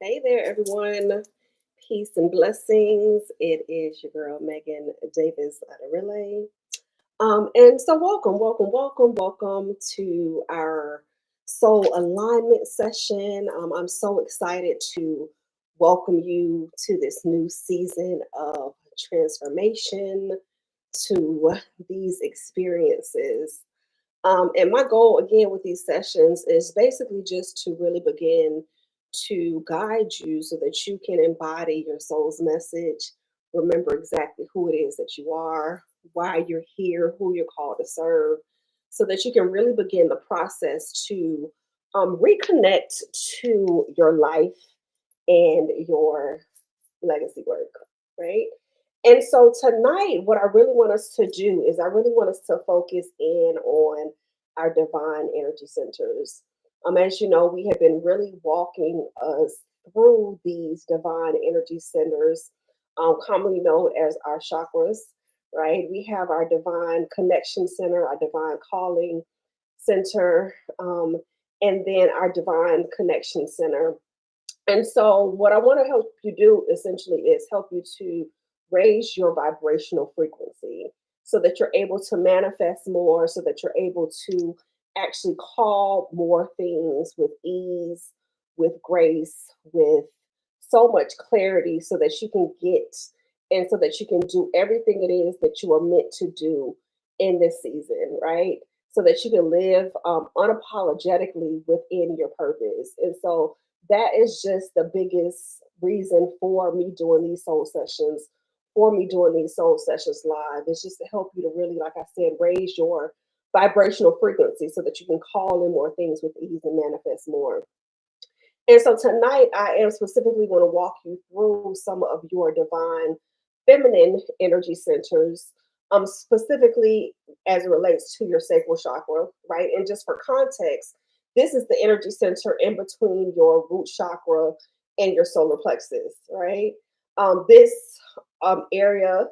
Hey there, everyone. Peace and blessings. It is your girl, Megan Davis Adarele. And so, welcome to our soul alignment session. I'm so excited to welcome you to this new season of transformation, to these experiences. And my goal again with these sessions is basically just to really begin to guide you so that you can embody your soul's message, remember exactly who it is that you are, why you're here, who you're called to serve, so that you can really begin the process to reconnect to your life and your legacy work, right? And so tonight, what I really want us to do is I really want us to focus in on our divine energy centers. As you know, we have been really walking us through these divine energy centers, commonly known as our chakras, right? We have our divine connection center, our divine calling center, and then our divine connection center. And so, what I want to help you do essentially is help you to raise your vibrational frequency so that you're able to manifest more, so that you're able to actually call more things with ease, with grace, with so much clarity, so that you can get and so that you can do everything it is that you are meant to do in this season, right? So that you can live unapologetically within your purpose. And so, that is just the biggest reason for me doing these soul sessions, for me doing these soul sessions live. It's just to help you to really, like I said, raise your vibrational frequency so that you can call in more things with ease and manifest more. And so tonight, I am specifically going to walk you through some of your divine feminine energy centers, specifically as it relates to your sacral chakra, right? And just for context, this is the energy center in between your root chakra and your solar plexus, right? This area,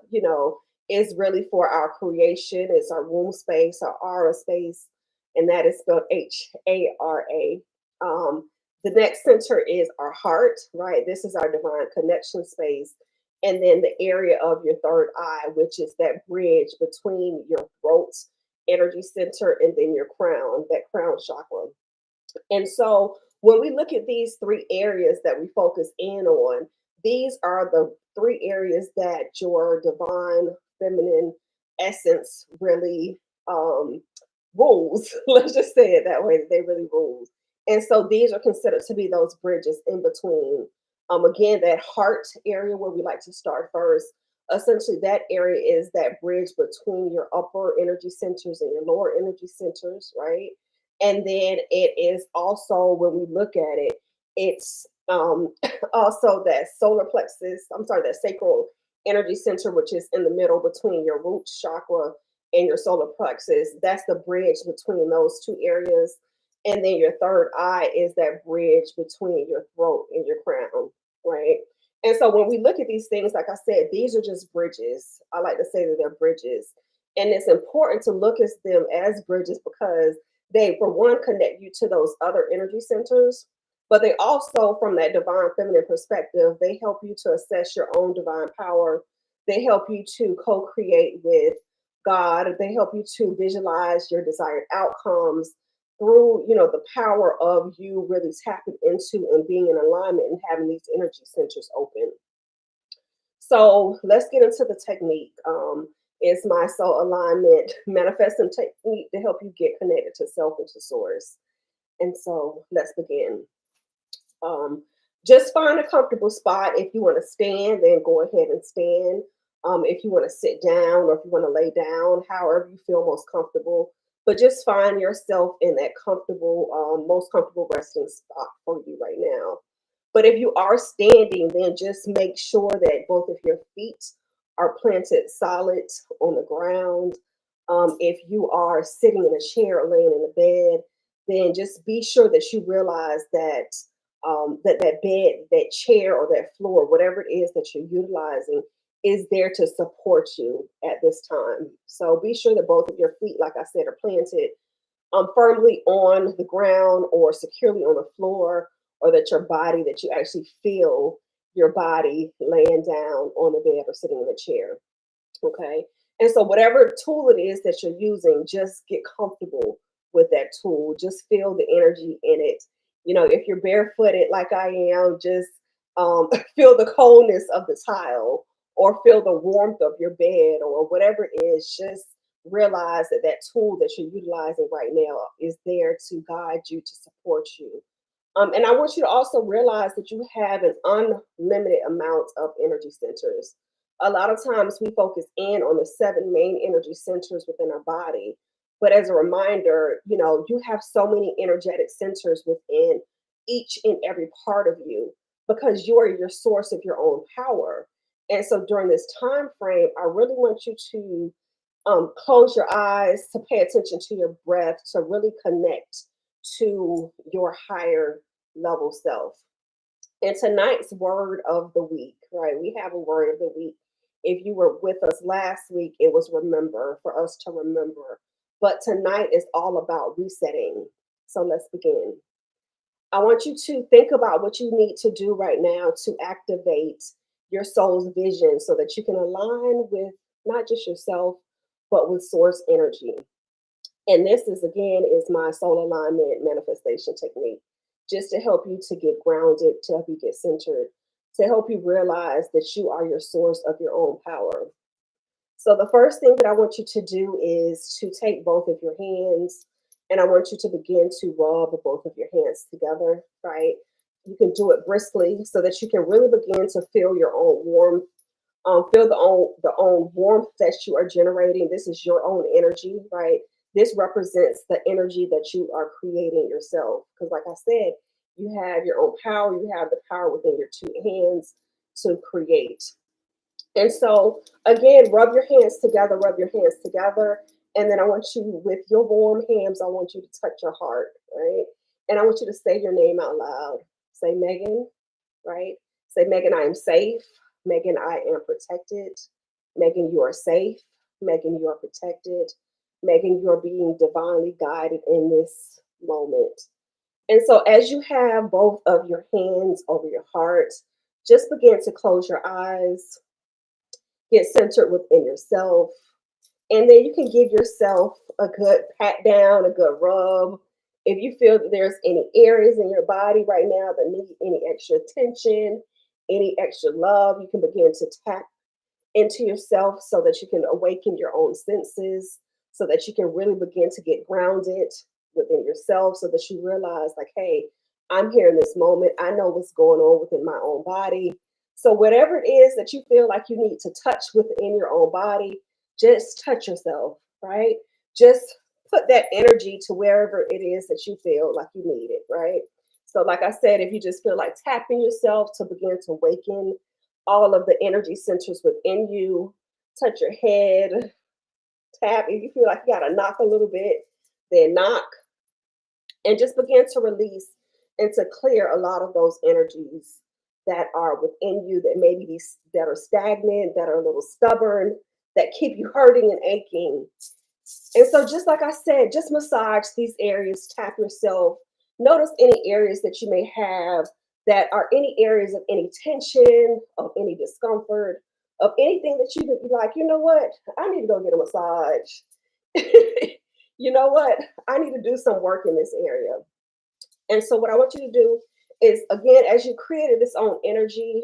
is really for our creation. It's our womb space, our aura space, and that is spelled Hara. The next center is our heart, right? This is our divine connection space. And then the area of your third eye, which is that bridge between your throat energy center and then your crown, that crown chakra. And so when we look at these three areas that we focus in on, these are the three areas that your divine feminine essence really rules. Let's just say it that way, that they really rule. And so these are considered to be those bridges in between. Again, that heart area where we like to start first. Essentially, that area is that bridge between your upper energy centers and your lower energy centers, right? And then it is also, when we look at it, it's also that solar plexus, I'm sorry, that sacral energy center, which is in the middle between your root chakra and your solar plexus. That's the bridge between those two areas. And then your third eye is that bridge between your throat and your crown, right? And so when we look at these things, like I said, these are just bridges. I like to say that they're bridges. And it's important to look at them as bridges because they, for one, connect you to those other energy centers, but they also, from that divine feminine perspective, they help you to assess your own divine power. They help you to co create with God. They help you to visualize your desired outcomes through, the power of you really tapping into and being in alignment and having these energy centers open. So let's get into the technique. It's my soul alignment manifesting technique to help you get connected to self and to source. And so let's begin. Um, just find a comfortable spot. If you want to stand, then go ahead and stand. If you want to sit down or if you want to lay down, however you feel most comfortable. But just find yourself in that comfortable, most comfortable resting spot for you right now. But if you are standing, then just make sure that both of your feet are planted solid on the ground. If you are sitting in a chair or laying in a bed, then just be sure that you realize that that bed, that chair, or that floor, whatever it is that you're utilizing, is there to support you at this time. So be sure that both of your feet, like I said, are planted firmly on the ground or securely on the floor, or that your body, that you actually feel your body laying down on the bed or sitting in a chair. Okay. And so, whatever tool it is that you're using, just get comfortable with that tool. Just feel the energy in it. If you're barefooted like I am, just feel the coldness of the tile or feel the warmth of your bed or whatever it is. Just realize that that tool that you're utilizing right now is there to guide you, to support you. And I want you to also realize that you have an unlimited amount of energy centers. A lot of times we focus in on the seven main energy centers within our body. But as a reminder, you have so many energetic centers within each and every part of you because you are your source of your own power. And so during this time frame, I really want you to close your eyes, to pay attention to your breath, to really connect to your higher level self. And tonight's word of the week, right? We have a word of the week. If you were with us last week, it was remember, for us to remember. But tonight is all about resetting. So let's begin. I want you to think about what you need to do right now to activate your soul's vision so that you can align with not just yourself, but with source energy. And this is again is my soul alignment manifestation technique, just to help you to get grounded, to help you get centered, to help you realize that you are your source of your own power. So the first thing that I want you to do is to take both of your hands and I want you to begin to rub both of your hands together, right? You can do it briskly so that you can really begin to feel your own warmth. Feel the own warmth that you are generating. This is your own energy, right? This represents the energy that you are creating yourself. Because, like I said, you have your own power. You have the power within your two hands to create. And so, again, rub your hands together. Rub your hands together, and then I want you, with your warm hands, I want you to touch your heart, right? And I want you to say your name out loud. Say Megan, right? Say, Megan, I am safe. Megan, I am protected. Megan, you are safe. Megan, you are protected. Megan, you're being divinely guided in this moment. And so, as you have both of your hands over your heart, just begin to close your eyes, get centered within yourself, and then you can give yourself a good pat down, a good rub. If you feel that there's any areas in your body right now that need any extra attention, any extra love, you can begin to tap into yourself so that you can awaken your own senses, so that you can really begin to get grounded within yourself, so that you realize, like, hey, I'm here in this moment. I know what's going on within my own body. So, whatever it is that you feel like you need to touch within your own body, just touch yourself, right? Just put that energy to wherever it is that you feel like you need it, right? So, like I said, if you just feel like tapping yourself to begin to awaken all of the energy centers within you, touch your head, tap. If you feel like you got to knock a little bit, then knock, and just begin to release and to clear a lot of those energies that are within you that maybe that are stagnant, that are a little stubborn, that keep you hurting and aching. And so, just like I said, just massage these areas, tap yourself. Notice any areas that you may have that are any areas of any tension, of any discomfort, of anything that you could be like, you know what, I need to go get a massage. You know what, I need to do some work in this area. And so, what I want you to do is, again, as you created this own energy,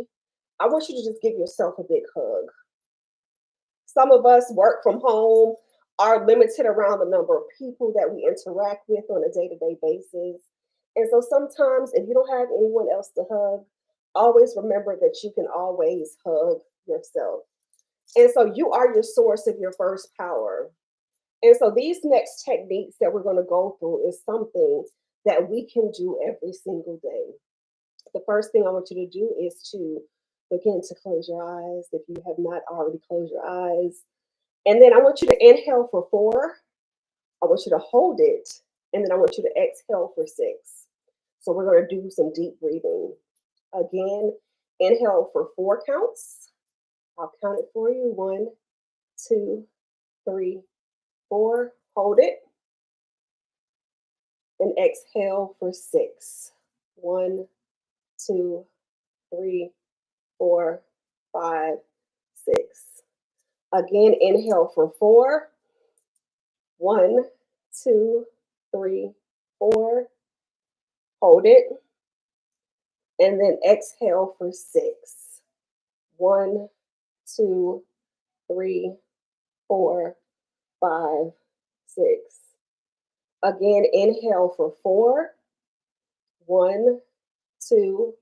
I want you to just give yourself a big hug. Some of us work from home, are limited around the number of people that we interact with on a day to day basis. And so sometimes, if you don't have anyone else to hug, always remember that you can always hug yourself. And so, you are your source of your first power. And so, these next techniques that we're going to go through is something that we can do every single day. The first thing I want you to do is to begin to close your eyes if you have not already closed your eyes. And then I want you to inhale for 4. I want you to hold it. And then I want you to exhale for 6. So we're going to do some deep breathing. Again, inhale for 4 counts. I'll count it for you. 1, 2, 3, 4. Hold it. And exhale for 6. 1, two, three, four, five, six. Again, inhale for four. One, two, three, four. Hold it. And then exhale for six. One, two, three, four, five, six. Again, inhale for four. One, two,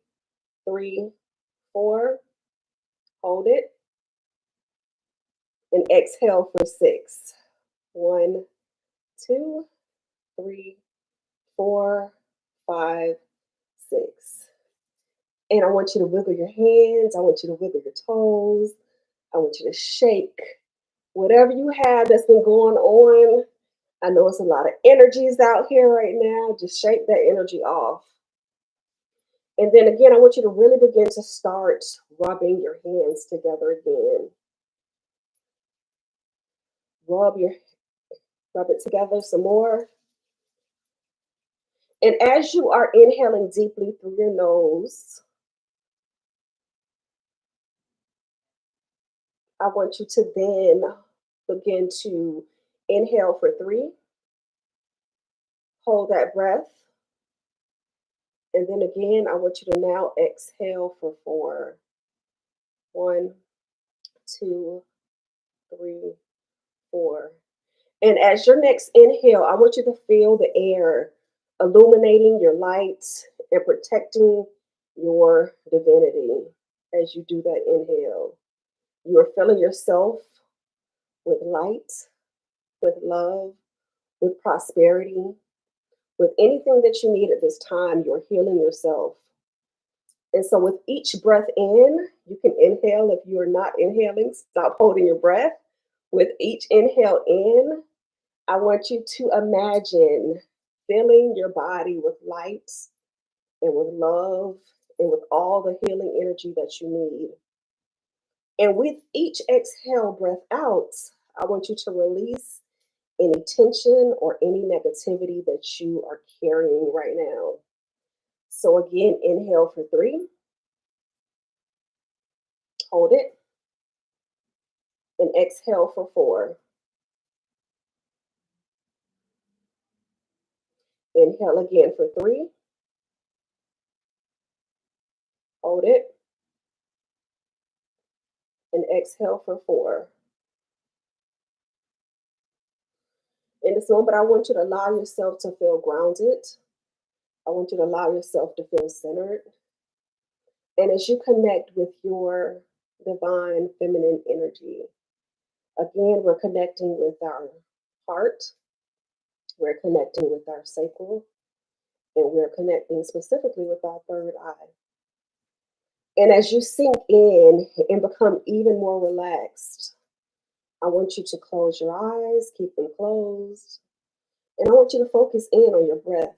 three, four. Hold it. And exhale for six. One, two, three, four, five, six. And I want you to wiggle your hands. I want you to wiggle your toes. I want you to shake whatever you have that's been going on. I know it's a lot of energies out here right now. Just shake that energy off. And then again, I want you to really begin to start rubbing your hands together again. Rub your rub it together some more. And as you are inhaling deeply through your nose, I want you to then begin to inhale for three, hold that breath, and then again, I want you to now exhale for four. One, two, three, four. And as your next inhale, I want you to feel the air illuminating your light and protecting your divinity as you do that inhale. You are filling yourself with light, with love, with prosperity, with anything that you need at this time. You're healing yourself. And so, with each breath in, you can inhale. If you're not inhaling, stop holding your breath. With each inhale in, I want you to imagine filling your body with light and with love and with all the healing energy that you need. And with each exhale breath out, I want you to release any tension or any negativity that you are carrying right now. So, again, inhale for three, hold it, and exhale for four. Inhale again for three, hold it, and exhale for four. In this moment, I want you to allow yourself to feel grounded. I want you to allow yourself to feel centered. And as you connect with your divine feminine energy, again, we're connecting with our heart, we're connecting with our sacral, and we're connecting specifically with our third eye. And as you sink in and become even more relaxed, I want you to close your eyes, keep them closed, and I want you to focus in on your breath.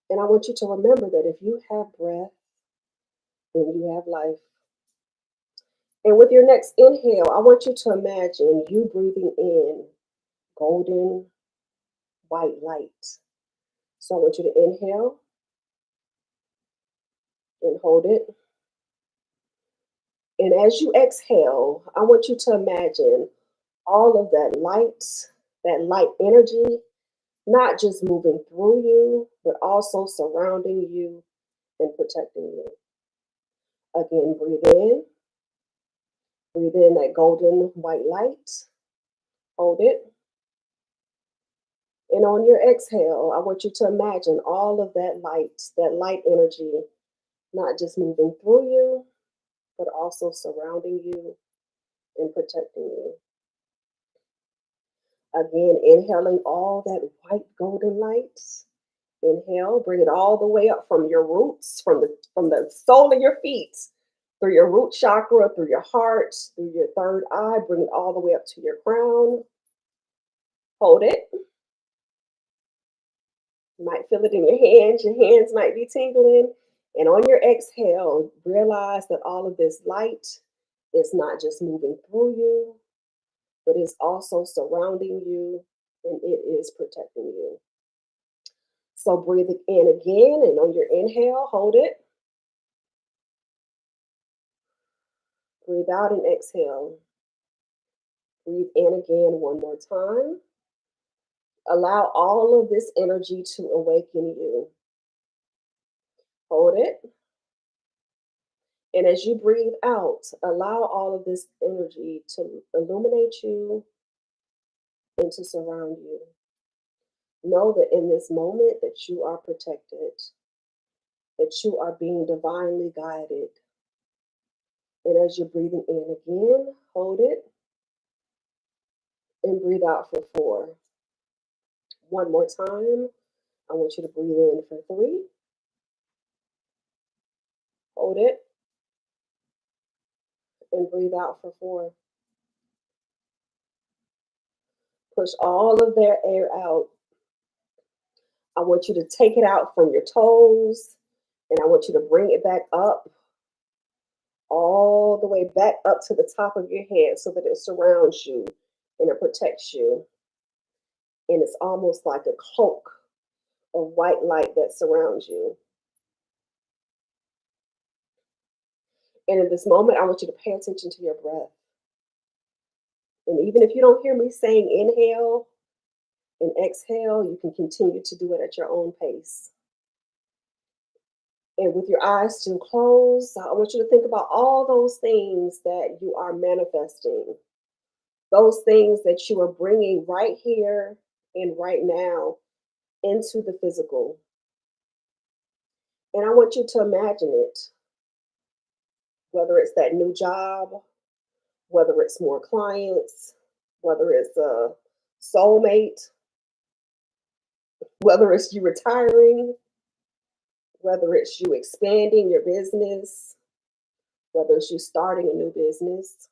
And I want you to remember that if you have breath, then you have life. And with your next inhale, I want you to imagine you breathing in golden white light. So I want you to inhale and hold it. And as you exhale, I want you to imagine all of that light energy, not just moving through you, but also surrounding you and protecting you. Again, breathe in that golden white light, hold it. And on your exhale, I want you to imagine all of that light energy, not just moving through you, but also surrounding you and protecting you. Again, inhaling all that white golden light. Inhale, bring it all the way up from your roots, from the sole of your feet, through your root chakra, through your heart, through your third eye, bring it all the way up to your crown. Hold it. You might feel it in your hands. Your hands might be tingling. And on your exhale, realize that all of this light is not just moving through you, but is also surrounding you and it is protecting you. So breathe in again, and on your inhale, hold it. Breathe out and exhale. Breathe in again one more time. Allow all of this energy to awaken you. Hold it. And as you breathe out, allow all of this energy to illuminate you and to surround you. Know that in this moment that you are protected, that you are being divinely guided. And as you're breathing in again, hold it and breathe out for 4. One more time. I want you to breathe in for 3. Hold it and breathe out for 4. Push all of their air out. I want you to take it out from your toes, and I want you to bring it back up, all the way back up to the top of your head so that it surrounds you and it protects you. And it's almost like a cloak of white light that surrounds you. And in this moment, I want you to pay attention to your breath. And even if you don't hear me saying inhale and exhale, you can continue to do it at your own pace. And with your eyes still closed, I want you to think about all those things that you are manifesting, those things that you are bringing right here and right now into the physical. And I want you to imagine it, whether it's that new job, whether it's more clients, whether it's a soulmate, whether it's you retiring, whether it's you expanding your business, whether it's you starting a new business.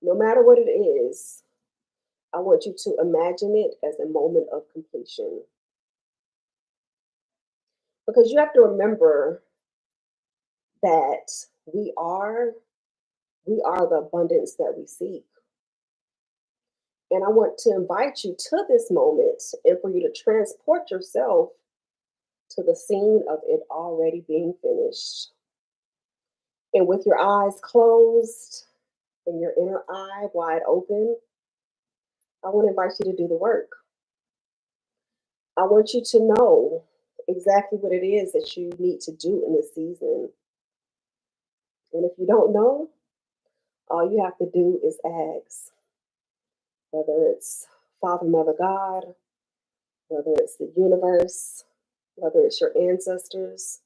No matter what it is, I want you to imagine it as a moment of completion. Because you have to remember that we are we are the abundance that we seek. And I want to invite you to this moment and for you to transport yourself to the scene of it already being finished. And with your eyes closed and your inner eye wide open, I want to invite you to do the work. I want you to know exactly what it is that you need to do in this season. And if you don't know, all you have to do is ask. Whether it's Father, Mother, God, whether it's the universe, whether it's your ancestors,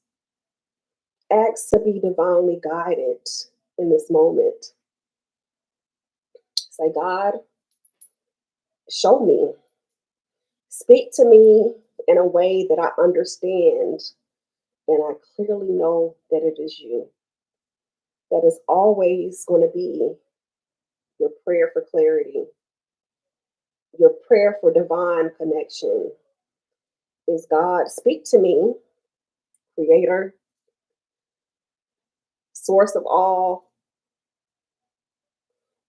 ask to be divinely guided in this moment. Say, God, show me, speak to me in a way that I understand and I clearly know that it is you. That is always going to be your prayer for clarity, your prayer for divine connection. Is God, speak to me, creator, source of all,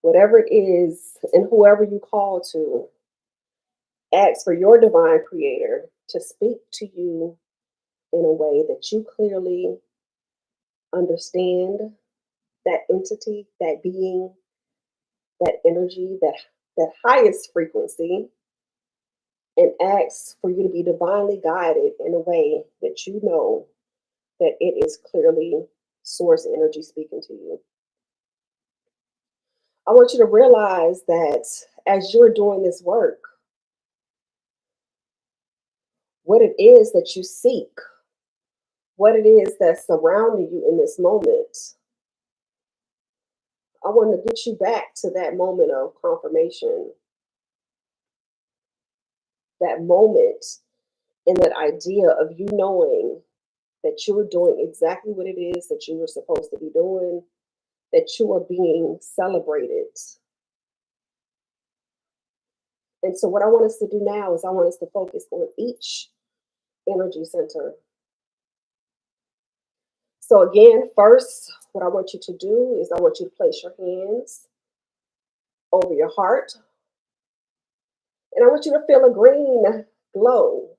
whatever it is, and whoever you call to, ask for your divine creator to speak to you in a way that you clearly understand that entity, that being, that energy, that highest frequency, and ask for you to be divinely guided in a way that you know that it is clearly source energy speaking to you. I want you to realize that as you're doing this work, what it is that you seek, what it is that's surrounding you in this moment. I want to get you back to that moment of confirmation, that moment and that idea of you knowing that you are doing exactly what it is that you were supposed to be doing, that you are being celebrated. And so, what I want us to do now is I want us to focus on each energy center. So, again, first, what I want you to do is I want you to place your hands over your heart. And I want you to feel a green glow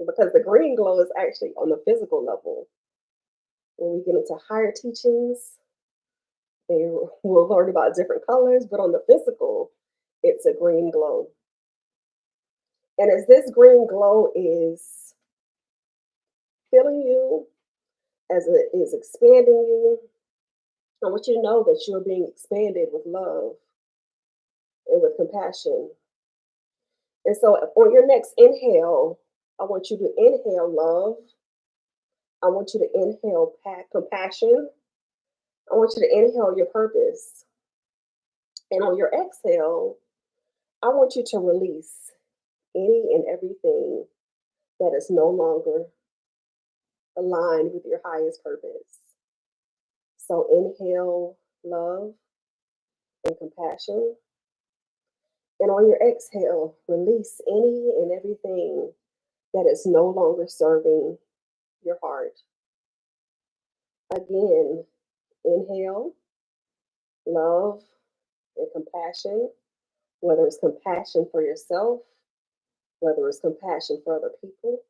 because the green glow is actually on the physical level. When we get into higher teachings, they will learn about different colors, but on the physical, it's a green glow. And as this green glow is filling you, as it is expanding you, I want you to know that you're being expanded with love and with compassion. And so on your next inhale, I want you to inhale love. I want you to inhale compassion. I want you to inhale your purpose. And on your exhale, I want you to release any and everything that is no longer aligned with your highest purpose. So inhale love and compassion. And on your exhale, release any and everything that is no longer serving your heart. Again, inhale love and compassion, whether it's compassion for yourself, whether it's compassion for other people.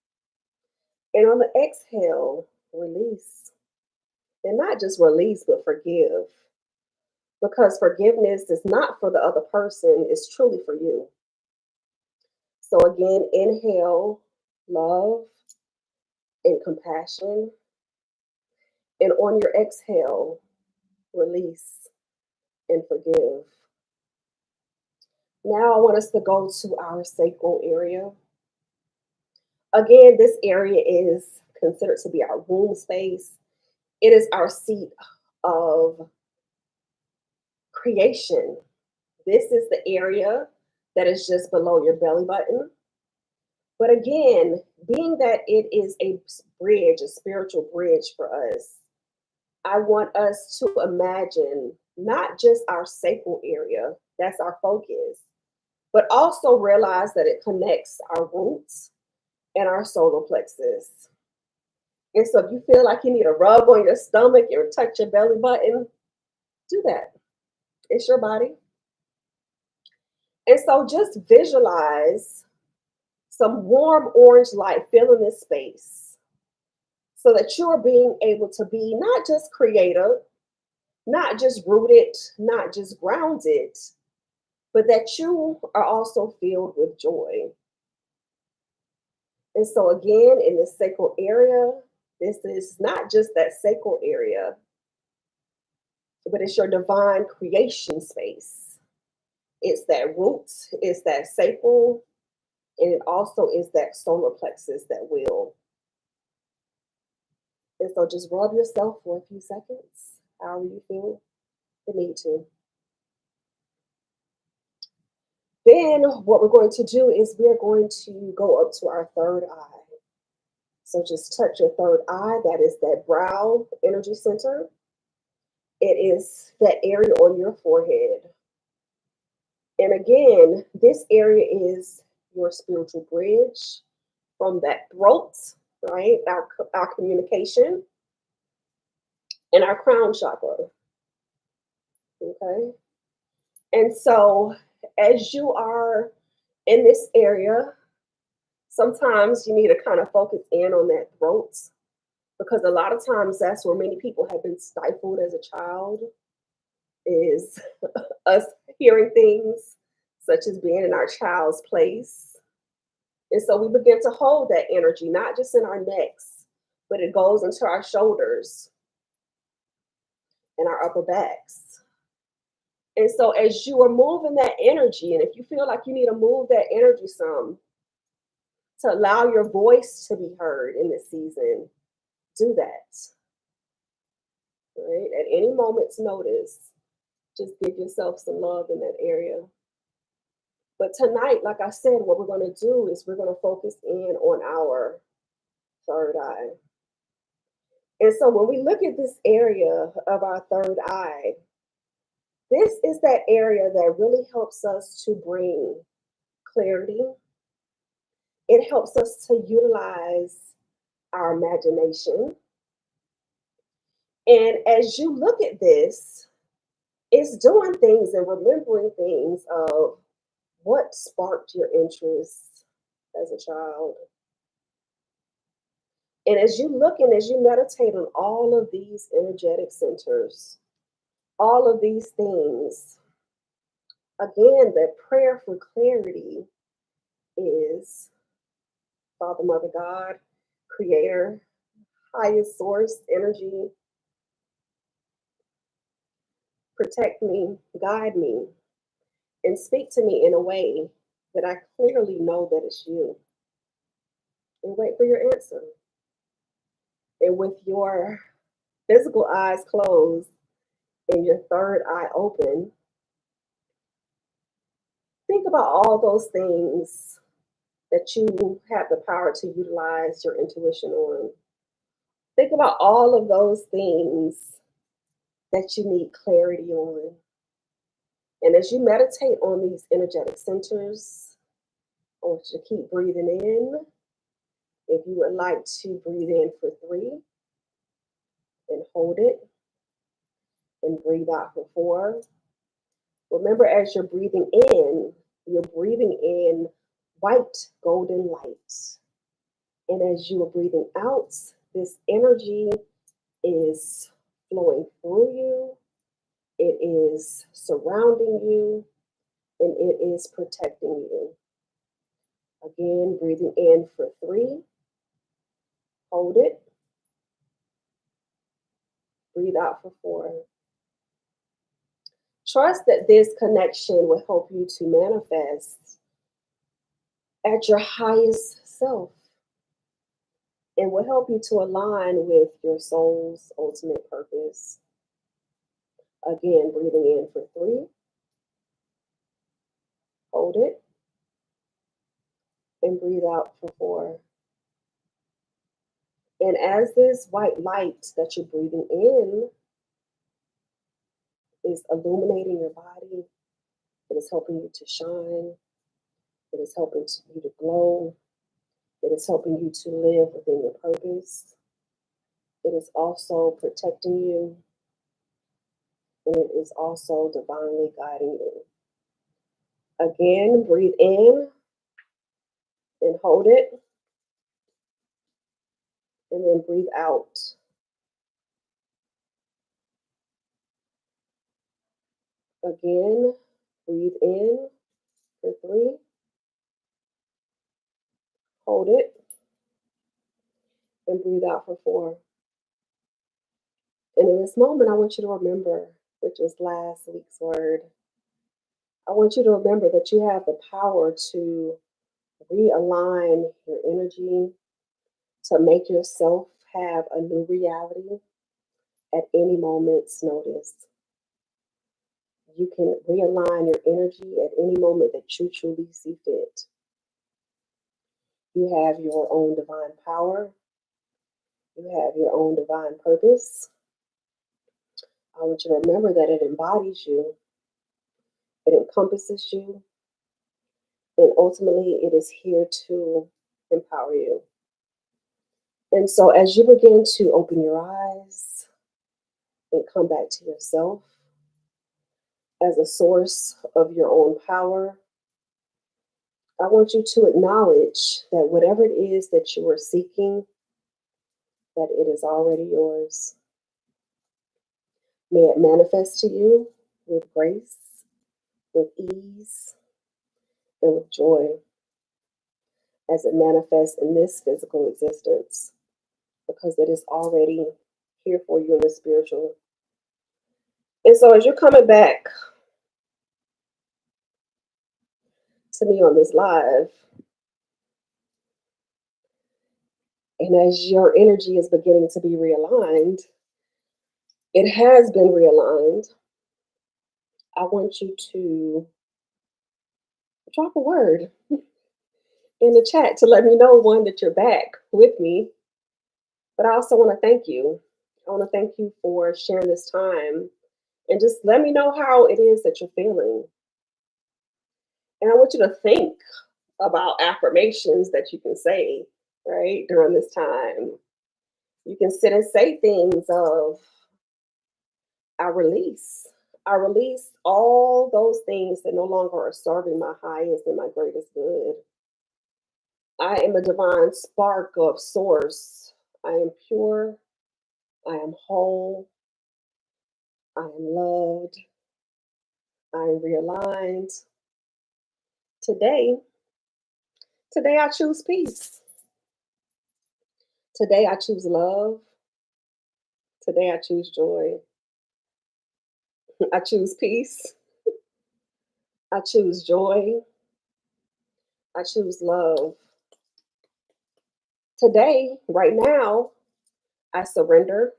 And on the exhale, release. And not just release, but forgive. Because forgiveness is not for the other person, it's truly for you. So again, inhale love and compassion. And on your exhale, release and forgive. Now I want us to go to our sacral area. Again, this area is considered to be our womb space. It is our seat of creation. This is the area that is just below your belly button. But again, being that it is a bridge, a spiritual bridge for us, I want us to imagine not just our sacral area, that's our focus, but also realize that it connects our roots and our solar plexus. And so if you feel like you need a rub on your stomach or touch your belly button, do that. It's your body. And so just visualize some warm orange light filling this space so that you're being able to be not just creative, not just rooted, not just grounded, but that you are also filled with joy. And so, again, in the sacral area, this is not just that sacral area, but it's your divine creation space. It's that root, it's that sacral, and it also is that solar plexus that will. And so just rub yourself for a few seconds, however you feel the need to. Then what we're going to do is we're going to go up to our third eye. So just touch your third eye. That is that brow energy center. It is that area on your forehead. And again, this area is your spiritual bridge from that throat, right? Our communication and our crown chakra. Okay. And so as you are in this area, sometimes you need to kind of focus in on that throat because a lot of times that's where many people have been stifled as a child is us hearing things such as being in our child's place. And so we begin to hold that energy, not just in our necks, but it goes into our shoulders and our upper backs. And so as you are moving that energy, and if you feel like you need to move that energy some to allow your voice to be heard in this season, do that. Right? At any moment's notice, just give yourself some love in that area. But tonight, like I said, what we're going to do is we're going to focus in on our third eye. And so when we look at this area of our third eye, this is that area that really helps us to bring clarity. It helps us to utilize our imagination. And as you look at this, it's doing things and remembering things of What sparked your interest as a child? And as you look and as you meditate on all of these energetic centers, all of these things, again, the prayer for clarity is Father, Mother, God, Creator, highest source, energy, protect me, guide me, and speak to me in a way that I clearly know that it's you. And wait for your answer. And with your physical eyes closed and your third eye open, think about all those things that you have the power to utilize your intuition on. Think about all of those things that you need clarity on. And as you meditate on these energetic centers, I want you to keep breathing in. If you would like to breathe in for 3 and hold it and breathe out for 4. Remember, as you're breathing in white golden light. And as you are breathing out, this energy is flowing through you, it is surrounding you, and it is protecting you. Again, breathing in for 3, hold it, breathe out for 4. Trust that this connection will help you to manifest at your highest self and will help you to align with your soul's ultimate purpose. Again, breathing in for 3, hold it, and breathe out for 4. And as this white light that you're breathing in is illuminating your body, it is helping you to shine, it is helping you to glow, it is helping you to live within your purpose. It is also protecting you, and it is also divinely guiding you. Again, breathe in and hold it, and then breathe out. Again, breathe in for 3, hold it, and breathe out for 4. And in this moment, I want you to remember, which was last week's word, I want you to remember that you have the power to realign your energy, to make yourself have a new reality at any moment's notice. You can realign your energy at any moment that you truly see fit. You have your own divine power. You have your own divine purpose. I want you to remember that it embodies you, it encompasses you, and ultimately it is here to empower you. And so, as you begin to open your eyes and come back to yourself as a source of your own power, I want you to acknowledge that whatever it is that you are seeking, that it is already yours. May it manifest to you with grace, with ease, and with joy as it manifests in this physical existence, because it is already here for you in the spiritual. And so, as you're coming back to me on this live, and as your energy is beginning to be realigned, it has been realigned. I want you to drop a word in the chat to let me know, one, that you're back with me. But I also want to thank you. I want to thank you for sharing this time and just let me know how it is that you're feeling. And I want you to think about affirmations that you can say, right, during this time. You can sit and say things of, I release, I release all those things that no longer are serving my highest and my greatest good. I am a divine spark of source. I am pure. I am whole. I am loved. I am realigned. Today, today I choose peace. Today I choose love. Today I choose joy. I choose peace. I choose joy. I choose love. Today, right now, I surrender.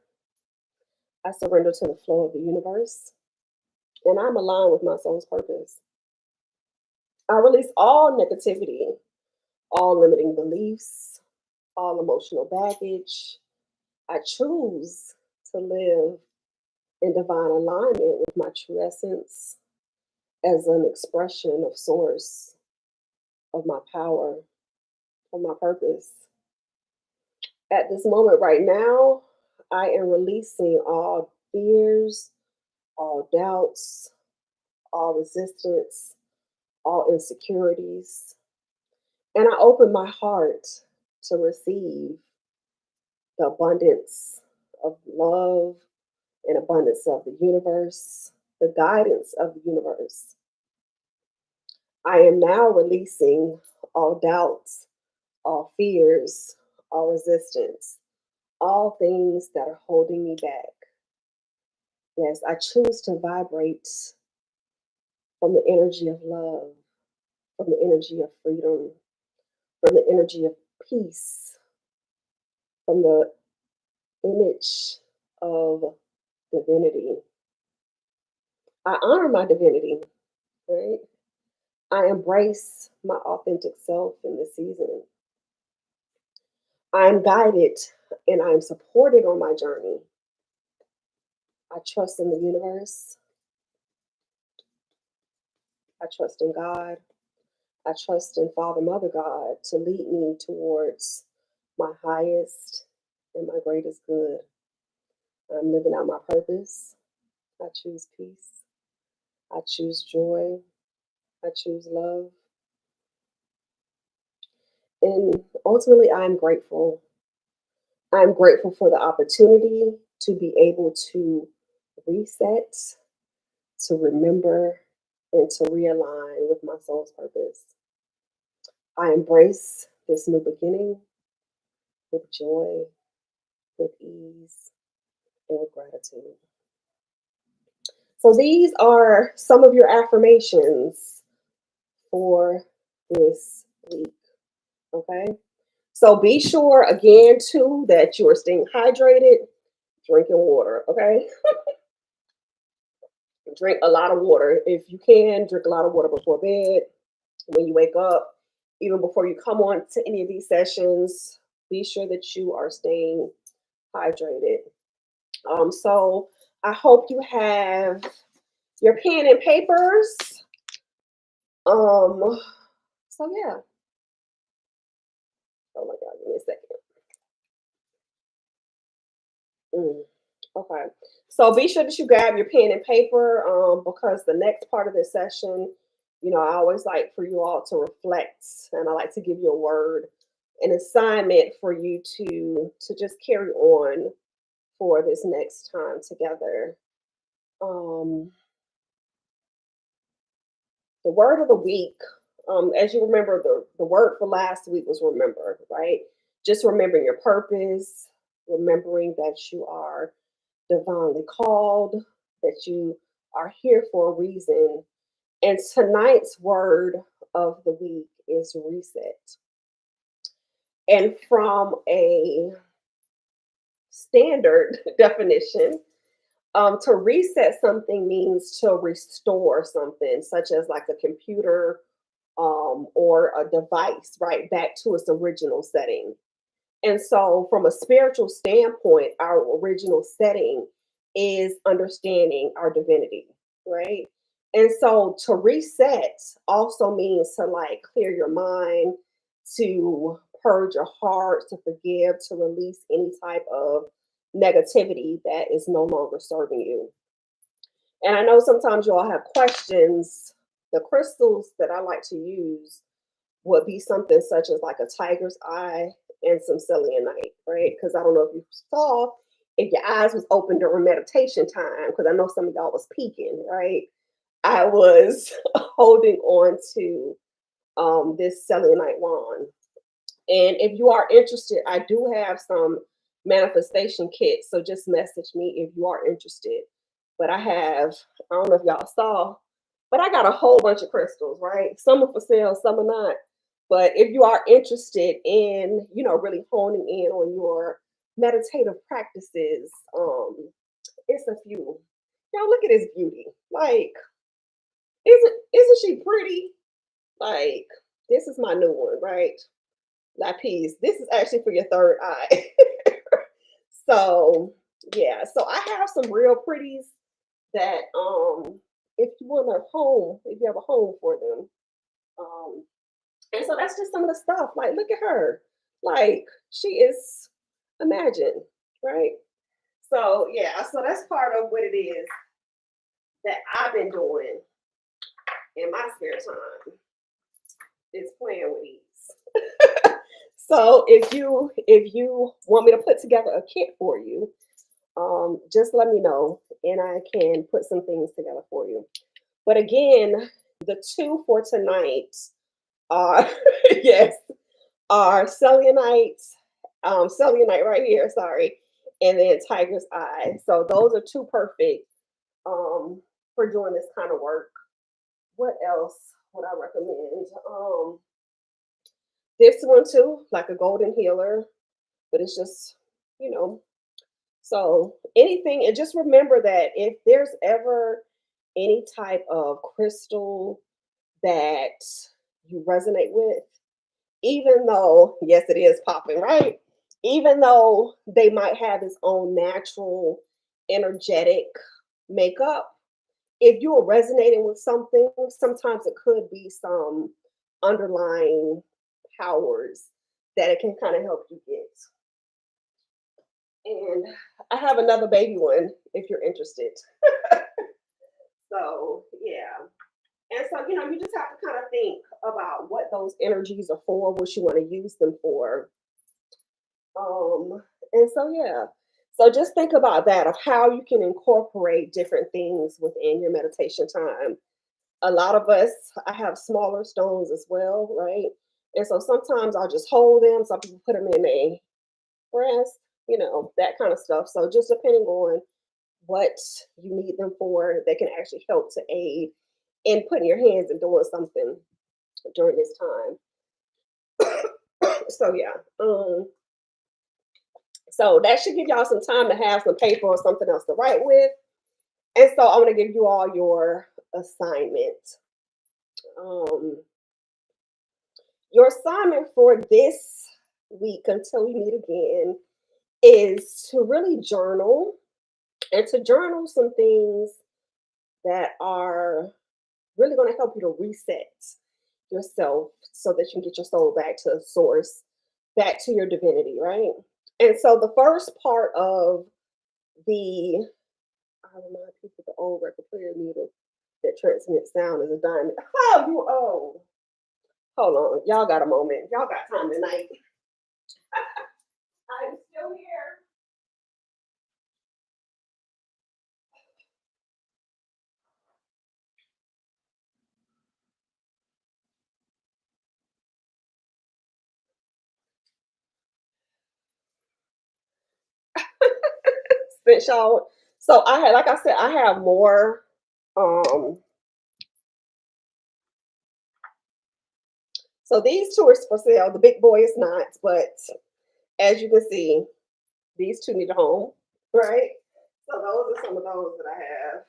I surrender to the flow of the universe. And I'm aligned with my soul's purpose. I release all negativity, all limiting beliefs, all emotional baggage. I choose to live in divine alignment with my true essence as an expression of source, of my power, of my purpose. At this moment right now, I am releasing all fears, all doubts, all resistance, all insecurities. And I open my heart to receive the abundance of love and abundance of the universe, the guidance of the universe. I am now releasing all doubts, all fears, all resistance, all things that are holding me back. Yes, I choose to vibrate from the energy of love, from the energy of freedom, from the energy of peace, from the image of divinity. I honor my divinity, right? I embrace my authentic self in this season. I am guided and I am supported on my journey. I trust in the universe. I trust in God. I trust in Father, Mother God to lead me towards my highest and my greatest good. I'm living out my purpose. I choose peace. I choose joy. I choose love. And ultimately, I'm grateful. I'm grateful for the opportunity to be able to reset, to remember, and to realign with my soul's purpose. I embrace this new beginning with joy, with ease, and with gratitude. So, these are some of your affirmations for this week. Okay. So, be sure again, too, that you are staying hydrated, drinking water. Okay. Drink a lot of water. If you can, drink a lot of water before bed, when you wake up, even before you come on to any of these sessions. Be sure that you are staying hydrated. So I hope you have your pen and papers. Um, so yeah. Oh my God, give me a second. Mm, okay. So be sure that you grab your pen and paper because the next part of this session, I always like for you all to reflect and I like to give you a word, an assignment for you to just carry on for this next time together. Um, the word of the week, as you remember, the word for last week was remember, right? Just remembering your purpose, remembering that you are divinely called, that you are here for a reason. And tonight's word of the week is reset. And from a standard definition, to reset something means to restore something, such as like a computer or a device, right, back to its original setting. And so, from a spiritual standpoint, our original setting is understanding our divinity, right? And so, to reset also means to like clear your mind, to purge your heart, to forgive, to release any type of negativity that is no longer serving you. And I know sometimes you all have questions. The crystals that I like to use would be something such as like a tiger's eye and some selenite, right? Because I don't know if you saw if your eyes was open during meditation time, because I know some of y'all was peeking, right? I was holding on to this selenite wand. And if you are interested, I do have some manifestation kits. So just message me if you are interested. But I don't know if y'all saw, but I got a whole bunch of crystals, right? Some are for sale, some are not. But if you are interested in, really honing in on your meditative practices, it's a few. Y'all look at this beauty. Like, isn't she pretty? Like, this is my new one, right? Lapis. This is actually for your third eye. So yeah, so I have some real pretties that if you want a home, if you have a home for them. Um and so that's just some of the stuff. Like look at her. Like she is imagine, right? So yeah, so that's part of what it is that I've been doing in my spare time is playing with these. So if you want me to put together a kit for you, just let me know and I can put some things together for you. But again, the two for tonight are yes, are cellulite right here, sorry, and then tiger's eye. So those are two perfect for doing this kind of work. What else would I recommend? This one too, like a golden healer, but it's just, you know, so anything, and just remember that if there's ever any type of crystal that you resonate with, even though, yes, it is popping, right? Even though they might have its own natural energetic makeup, if you are resonating with something, sometimes it could be some underlying powers that it can kind of help you get. And I have another baby one if you're interested. So, yeah. And so, you just have to kind of think about what those energies are for, what you want to use them for. And so, yeah. So just think about that of how you can incorporate different things within your meditation time. A lot of us, I have smaller stones as well, right? And so sometimes I'll just hold them. Some people put them in a breast, that kind of stuff. So just depending on what you need them for, they can actually help to aid in putting your hands and doing something during this time. So yeah. So that should give y'all some time to have some paper or something else to write with. And so I want to give you all your assignment. Um, your assignment for this week until we meet again is to really journal and to journal some things that are really going to help you to reset yourself so that you can get your soul back to source, back to your divinity, right? And so the first part of the I remind people the old record player needle that transmits sound is a diamond. Oh, you old. Hold on. Y'all got a moment. Y'all got time tonight. I'm still here. Since y'all so I had like I said, I have more um so these two are for sale. The big boy is not, but as you can see, these two need a home, right? So those are some of those that I have.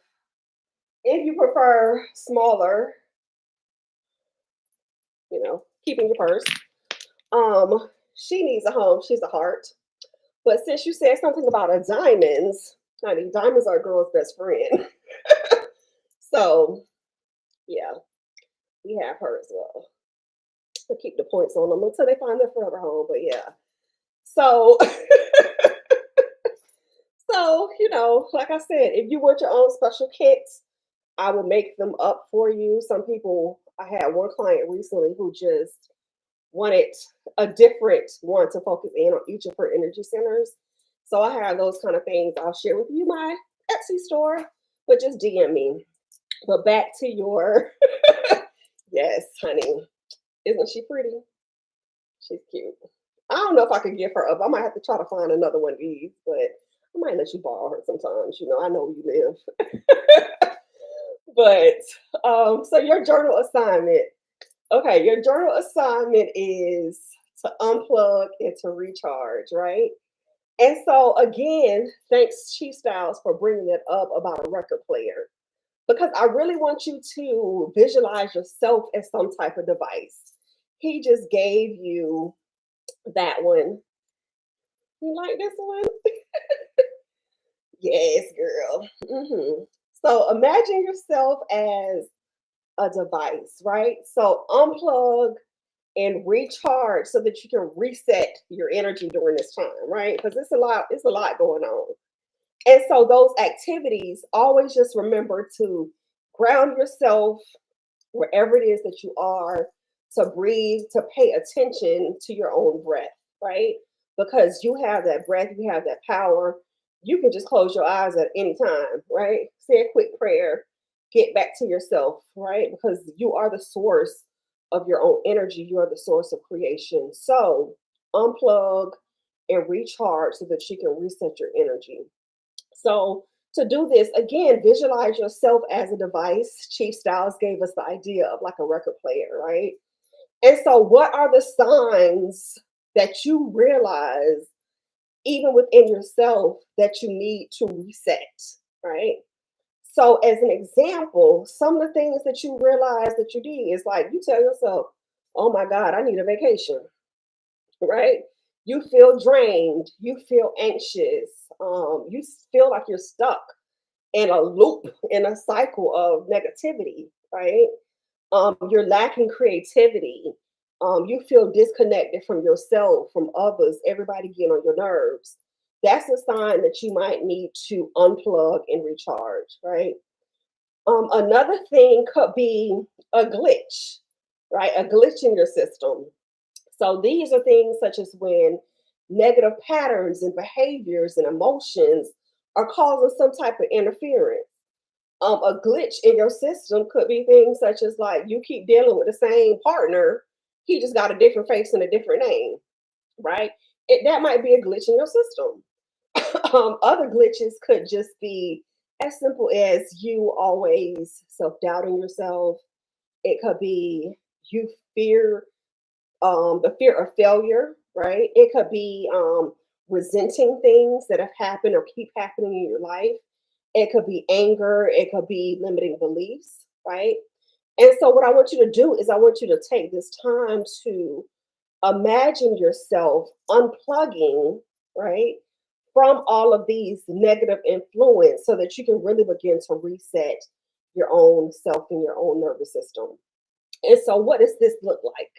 If you prefer smaller, keep in your purse. She needs a home. She's a heart. But since you said something about a diamonds, honey, diamonds are a girl's best friend. So yeah, we have her as well. We'll keep the points on them until they find their forever home. But yeah. So So, like I said, if you want your own special kits, I will make them up for you. Some people, I had one client recently who just wanted a different one to focus in on each of her energy centers. So I have those kind of things. I'll share with you my Etsy store, but just DM me. But back to your, yes, honey. Isn't she pretty? She's cute. I don't know if I could give her up. I might have to try to find another one of these, but I might let you borrow her sometimes. I know where you live. But so your journal assignment. Okay, your journal assignment is to unplug and to recharge, right? And so again, thanks Chief Styles for bringing it up about a record player because I really want you to visualize yourself as some type of device. He just gave you that one. You like this one? Yes, girl. So imagine yourself as a device, right? So unplug and recharge so that you can reset your energy during this time, right? Because it's a lot going on. And so those activities, always just remember to ground yourself wherever it is that you are, to breathe, to pay attention to your own breath, right? Because you have that breath, you have that power. You can just close your eyes at any time, right? Say a quick prayer, get back to yourself, right? Because you are the source of your own energy, you are the source of creation. So unplug and recharge so that you can reset your energy. So to do this, again, visualize yourself as a device. Chief Styles gave us the idea of like a record player, right? And so, what are the signs that you realize, even within yourself, that you need to reset, right? So, as an example, some of the things that you realize that you need is like you tell yourself, oh my God, I need a vacation, right? You feel drained, you feel anxious, you feel like you're stuck in a loop, in a cycle of negativity, right? You're lacking creativity. You feel disconnected from yourself, from others, everybody getting on your nerves. That's a sign that you might need to unplug and recharge, right? Another thing could be a glitch, right? A glitch in your system. So these are things such as when negative patterns and behaviors and emotions are causing some type of interference. A glitch in your system could be things such as like you keep dealing with the same partner, he just got a different face and a different name, right? That might be a glitch in your system. Other glitches could just be as simple as you always self doubting yourself. It could be you fear the fear of failure, right? It could be resenting things that have happened or keep happening in your life. It could be anger. It could be limiting beliefs, right? And so, what I want you to do is, I want you to take this time to imagine yourself unplugging, right, from all of these negative influence so that you can really begin to reset your own self and your own nervous system. And so, what does this look like?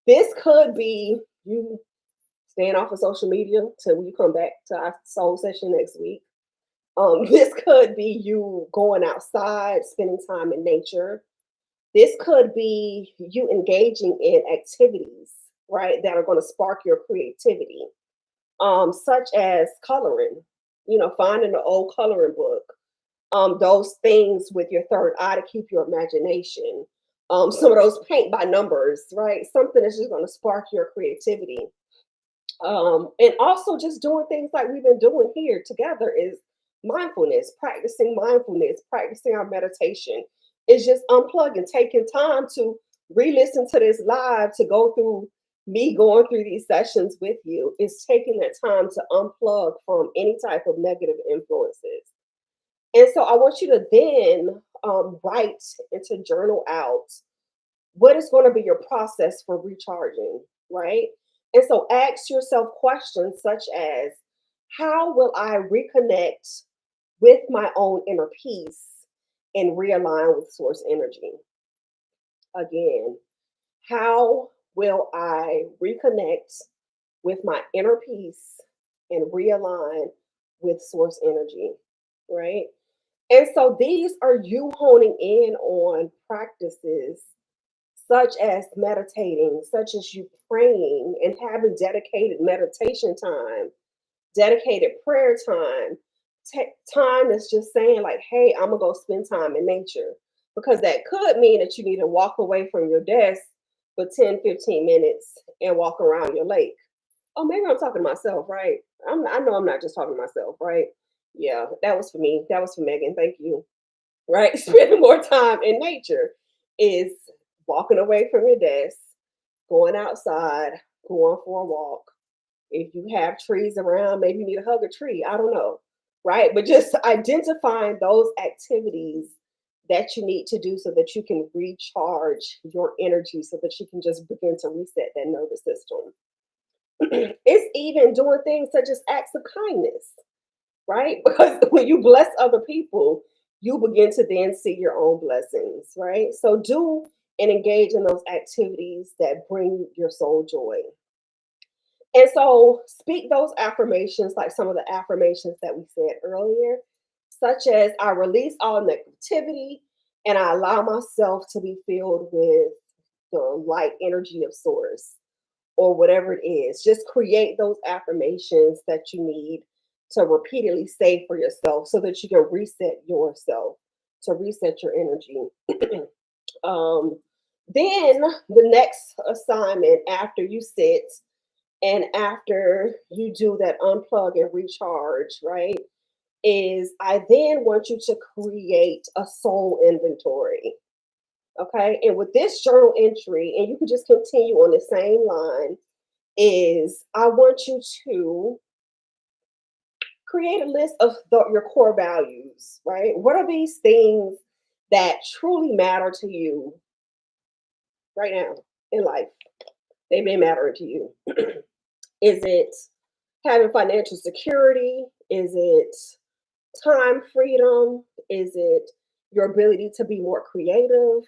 This could be you staying off of social media till you come back to our soul session next week. This could be you going outside, spending time in nature. This could be you engaging in activities, right, that are going to spark your creativity, such as coloring, finding an old coloring book, those things with your third eye to keep your imagination, some of those paint by numbers, right? Something that's just going to spark your creativity. And also just doing things like we've been doing here together is mindfulness, practicing our meditation. It's just unplugging, taking time to re-listen to this live, to go through me going through these sessions with you. It's taking that time to unplug from any type of negative influences. And so I want you to then write and to journal out what is going to be your process for recharging, right? And so ask yourself questions such as, how will I reconnect with my own inner peace and realign with source energy? Again, how will I reconnect with my inner peace and realign with source energy, right? And so these are you honing in on practices such as meditating, such as you praying and having dedicated meditation time, dedicated prayer time, time that's just saying, like, hey, I'm gonna go spend time in nature. Because that could mean that you need to walk away from your desk for 10, 15 minutes and walk around your lake. Oh, maybe I'm talking to myself, right? I know I'm not just talking to myself, right? Yeah, that was for me. That was for Megan. Thank you. Right? Spending more time in nature is walking away from your desk, going outside, going for a walk. If you have trees around, maybe you need to hug a tree. I don't know. Right? But just identifying those activities that you need to do so that you can recharge your energy so that you can just begin to reset that nervous system. It's even doing things such as acts of kindness, right? Because when you bless other people, you begin to then see your own blessings, right? So do and engage in those activities that bring your soul joy. And so speak those affirmations, like some of the affirmations that we said earlier, such as I release all negativity and I allow myself to be filled with the light energy of source or whatever it is. Just create those affirmations that you need to repeatedly say for yourself so that you can reset yourself, to reset your energy. um, then the next assignment after you sit and after you do that unplug and recharge, right, is I then want you to create a soul inventory. Okay. And with this journal entry, and you can just continue on the same line, is I want you to create a list of your core values, right? What are these things that truly matter to you right now in life? They may matter to you. Is it having financial security? Is it time freedom? Is it your ability to be more creative?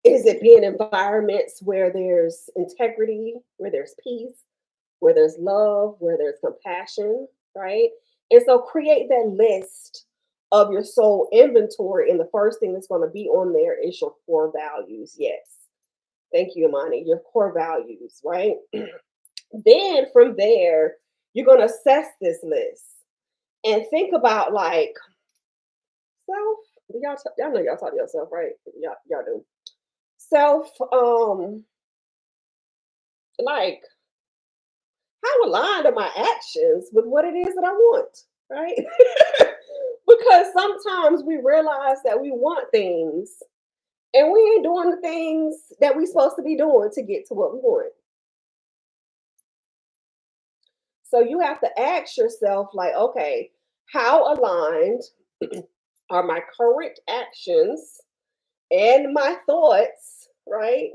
Is it being in environments where there's integrity, where there's peace, where there's love, where there's compassion, right? And so create that list of your soul inventory. And the first thing that's going to be on there is your core values. Yes. Thank you, Imani. Your core values, right? Then from there, you're going to assess this list and think about like self. Y'all know y'all talk to yourself, right? Y'all do. Self, like how aligned are my actions with what it is that I want, right? Because sometimes we realize that we want things and we ain't doing the things that we supposed to be doing to get to what we want. So you have to ask yourself, like, okay, how aligned are my current actions and my thoughts, right?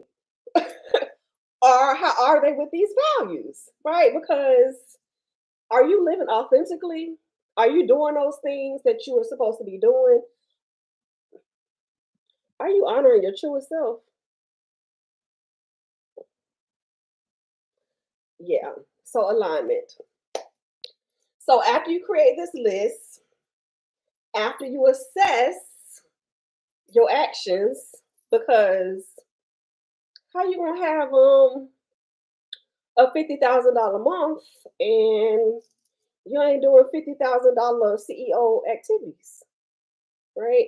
Or how are they with these values, right? Because are you living authentically? Are you doing those things that you are supposed to be doing? Are you honoring your truest self? Yeah. So alignment. So after you create this list, after you assess your actions, because how you gonna have a $50,000 month and you ain't doing $50,000 CEO activities, right?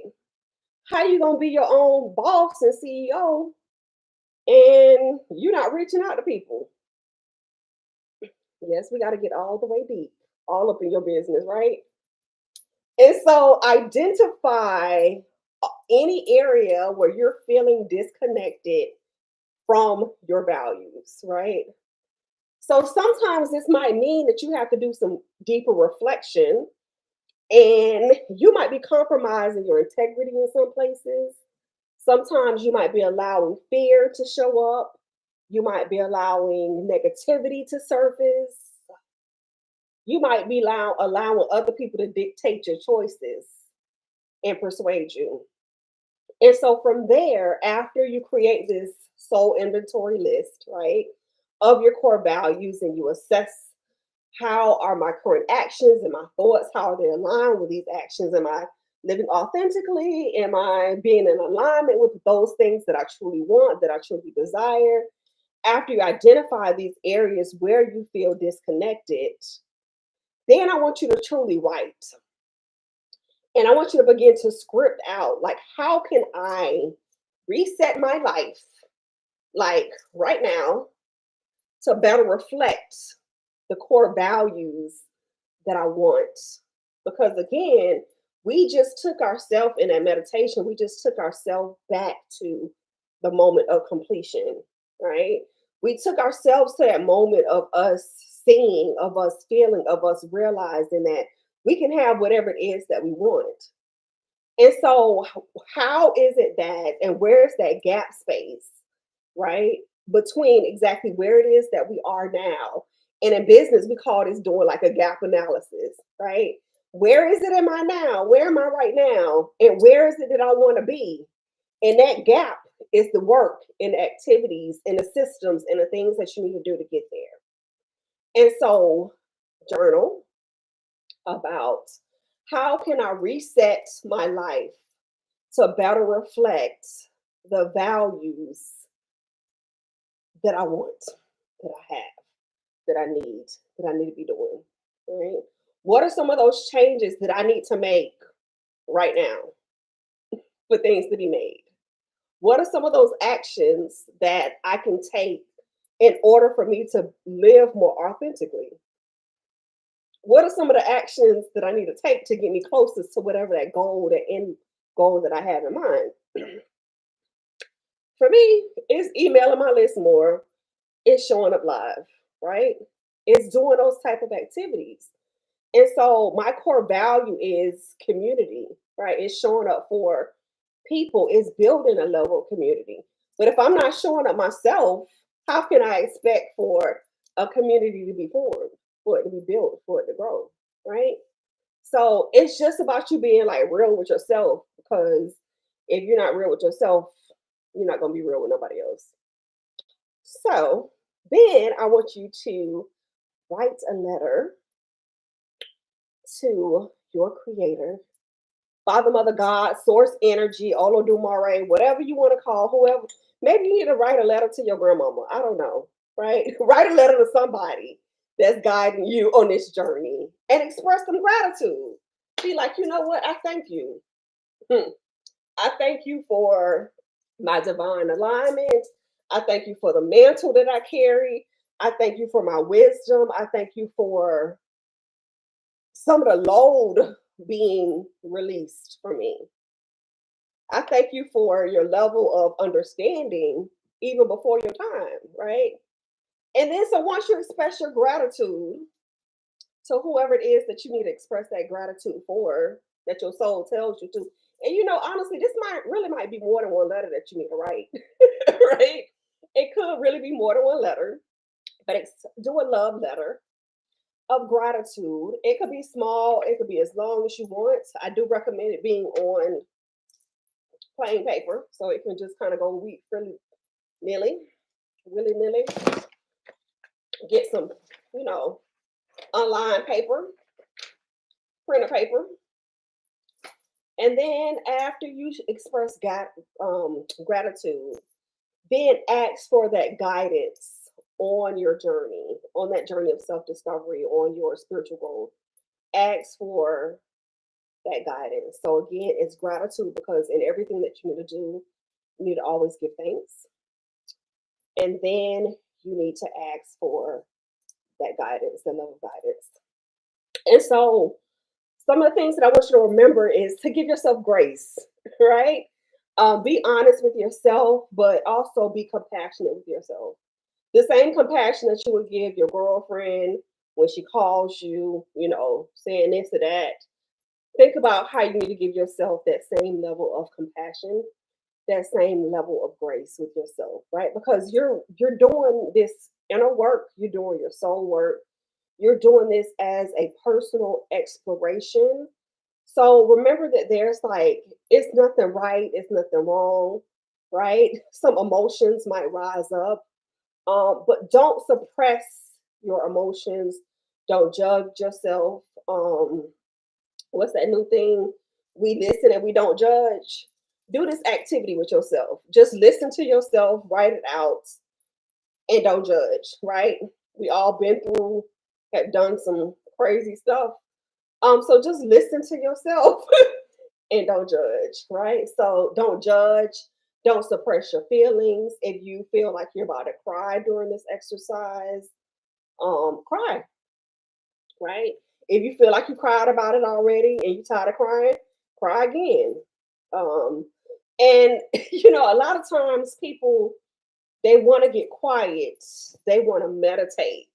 How you gonna be your own boss and CEO and you're not reaching out to people? Yes, we got to get all the way deep, all up in your business, right? And so identify any area where you're feeling disconnected from your values, right? So sometimes this might mean that you have to do some deeper reflection and you might be compromising your integrity in some places. Sometimes you might be allowing fear to show up. You might be allowing negativity to surface. You might be allowing other people to dictate your choices and persuade you. And so from there, after you create this soul inventory list, right, of your core values and you assess How are my current actions and my thoughts? How are they aligned with these actions? Am I living authentically? Am I being in alignment with those things that I truly want, that I truly desire? After you identify these areas where you feel disconnected, then I want you to truly write. And I want you to begin to script out, like, how can I reset my life, like right now, to better reflect the core values that I want? Because again, we just took ourselves in that meditation, we just took ourselves back to the moment of completion, right? We took ourselves to that moment of us seeing, of us feeling, of us realizing that we can have whatever it is that we want. And so, how is it that, and where's that gap space, right? Between exactly where it is that we are now. And in business, we call this doing like a gap analysis, right? Where is it am I now? Where am I right now? And where is it that I want to be? And that gap is the work and the activities and the systems and the things that you need to do to get there. And so, journal about how can I reset my life to better reflect the values that I want, that I have, that I need to be doing. Right? What are some of those changes that I need to make right now for things to be made? What are some of those actions that I can take in order for me to live more authentically? What are some of the actions that I need to take to get me closest to whatever that goal, that end goal that I have in mind? For me, it's emailing my list more, it's showing up live, right? It's doing those type of activities. And so my core value is community, right? It's showing up for people, it's building a level of community. But if I'm not showing up myself, how can I expect for a community to be formed, for it to be built, for it to grow, right? So it's just about you being like real with yourself, because if you're not real with yourself, you're not going to be real with nobody else. So then I want you to write a letter to your creator, Father, Mother, God, Source Energy, Olodumare, whatever you want to call whoever. Maybe you need to write a letter to your grandmama. I don't know, right? Write a letter to somebody that's guiding you on this journey and express some gratitude. Be like, you know what? I thank you. Hmm. I thank you for my divine alignment. I thank you for the mantle that I carry. I thank you for my wisdom. I thank you for some of the load being released for me. I thank you for your level of understanding even before your time, right? And then, so once you express your gratitude to whoever it is that you need to express that gratitude for, that your soul tells you to, and honestly, this might be more than one letter that you need to write, right? It could really be more than one letter, but do a love letter of gratitude. It could be small, it could be as long as you want. I do recommend it being on plain paper so it can just kind of go really nilly, willy nilly. Get some, you know, online paper, printer paper, and then after you express gratitude, then ask for that guidance on that journey of self discovery, on your spiritual growth. Ask for that guidance. So again, it's gratitude, because in everything that you need to do, you need to always give thanks. And then you need to ask for that guidance, the love of guidance. And so some of the things that I want you to remember is to give yourself grace, right? Be honest with yourself, but also be compassionate with yourself. The same compassion that you would give your girlfriend when she calls you, saying this or that. Think about how you need to give yourself that same level of compassion, that same level of grace with yourself, right? Because you're doing this inner work, you're doing your soul work, you're doing this as a personal exploration. So remember that there's like, it's nothing right, it's nothing wrong, right? Some emotions might rise up, but don't suppress your emotions. Don't judge yourself. What's that new thing? We listen and we don't judge. Do this activity with yourself. Just listen to yourself, write it out, and don't judge, right? We all been through, have done some crazy stuff. So just listen to yourself and don't judge, right? So don't judge, don't suppress your feelings. If you feel like you're about to cry during this exercise, cry, right? If you feel like you cried about it already and you're tired of crying, cry again. Um, and a lot of times people they want to get quiet, they want to meditate.